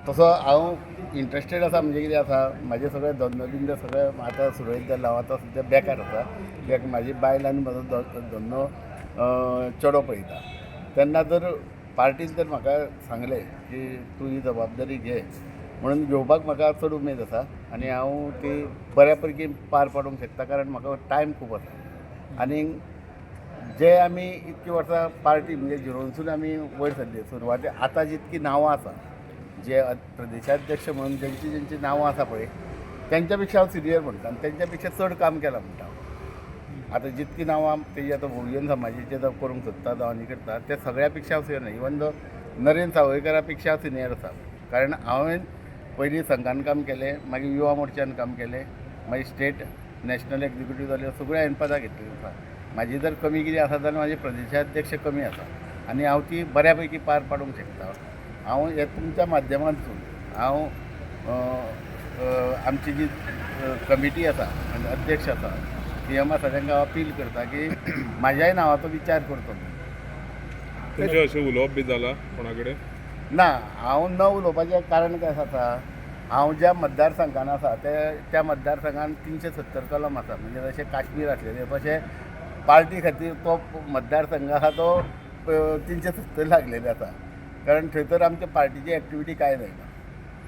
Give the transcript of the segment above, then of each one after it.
तसो हांव इंट्रस्टेड आसा म्हणजे कितें आसा म्हाजे सगळे धंदो बिंदो सगळे आतां सुरळीत जाल्लो हांव आतां सद्या बेकार आसा कित्याक म्हाजी बायल आनी म्हजो धंदो चेडो पळयता तेन्ना जर पार्टीन तर म्हाका सांगलें की तूं ही जबाबदारी घे म्हणून घेवपाक म्हाका चड उमेद आसा आनी हांव ती बऱ्या पैकी पार पाडूंक शकता कारण म्हाका टायम खूब आसा आनी जे आमी इतकी वर्सां पार्टी म्हणजे झिरोनसून आमी वयर सरले सुरवाते आतां जितकी नांवां आसा जे प्रदेशाध्यक्ष म्हणून ज्यांची नांवां आसा पळय त्यांच्या पेक्षा हांव सिनियर म्हणटा आनी तेंच्या पेक्षा चड काम केलां म्हणटा हांव आतां जितकी नांवां तेजी आतां बहुजन समाजाचे जावं करूंक सोदता जावं आनी करता ते सगळ्या पेक्षा हांव सिनियर इवन दो नरेंद्र सावयकरा पेक्षा हांव सिनियर आसा कारण हांवें पयलीं संघान काम केलें मागीर युवा मोर्चान काम केलें मागीर स्टेट नॅशनल एक्झिक्युटीव जालें सगळ्या हांवें पदां घेतली आसा म्हाजी जर कमी कितें आसा जाल्यार म्हाजे प्रदेशाध्यक्ष कमी आसा आनी हांव ती बऱ्या पैकी पार पाडूंक शकता हांव हे तुमच्या माध्यमांतून हांव आमची जी कमिटी आसा म्हणजे अध्यक्ष आसा CM आसा तांकां अपील करता की म्हाज्याय नांवाचो विचार करचो तुमचें अशें उलोवप बी जालां कोणा कडेन ना हांव न उलोवपाचें कारण काय आसा हांव ज्या मतदारसंघान आसा त्या मतदारसंघान 370 कलम आसा म्हणजे जशें काश्मीर आसलेलें तशें पार्टी खातीर तो मतदारसंघ आसा तो 370 लागलेले आसा कारण थंय तर आमच्या पार्टीची एक्टिविटी कांय जायना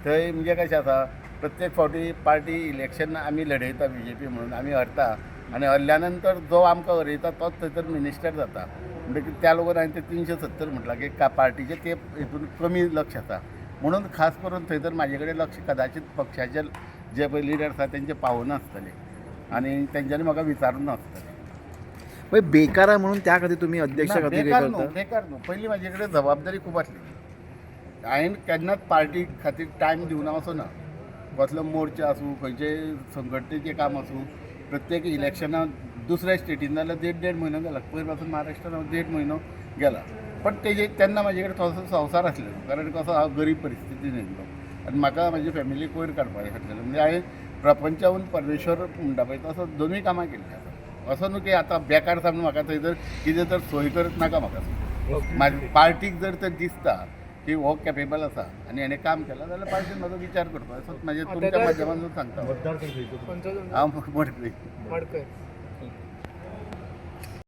थंय म्हणजे कशें आसा प्रत्येक फावटी पार्टी इलेक्शन आमी लढयता BJP म्हणून आमी हरता आनी हरल्या नंतर जो आमकां हरयता तोच थंयसर मिनिस्टर जाता म्हणटकीर त्या लोकांक हांवें ते 370 म्हटलां की पार्टीचे ते हितून कमी लक्ष आसा म्हणून खास करून थंयसर म्हाजे कडेन लक्ष कदाचित पक्षाचे जे पळय लिडर आसा तेंचे पावूनासतले आनी तेंच्यांनी म्हाका विचारूं नासतलें पण बेकार आहे म्हणून त्या खातीर तुम्ही अध्यक्ष खातीर बेकार न्हू पयलीं म्हाजे कडेन जबाबदारी खूब आसली हांवें केन्नाच पार्टी खातीर टायम दिवना असो ना कसलो मोर्चा आसूं खंयचे संघटनेचें काम आसूं प्रत्येक इलेक्शनाक दुसऱ्या स्टेटीन जाल्यार 1.5 म्हयनो गेला पयर पासून महाराष्ट्रान 1.5 म्हयनो गेला पण तेन्ना म्हाजे कडेन थोडोसो संवसार आसलेलो कारण कसो हांव गरीब परिस्थितीन येयल्लो आनी म्हाका म्हाजी फॅमिलीक वयर काडपाक खातीर म्हणजे हांवें प्रपंचाहून परमेश्वर म्हणटा पळय तसो दोनूय कामां केल्लीं आसा असो न्हू की आतां बेकार सामून म्हाका थंय जर कितें तर सोय करत नाका म्हाका म्हाज्या पार्टीक जर तर दिसता की हो कॅपेबल आसा आनी हेणें काम केलां जाल्यार पार्टीन म्हाजो विचार करपाक असो म्हाजे तुमच्या माध्यमांतून सांगता हांव मडकय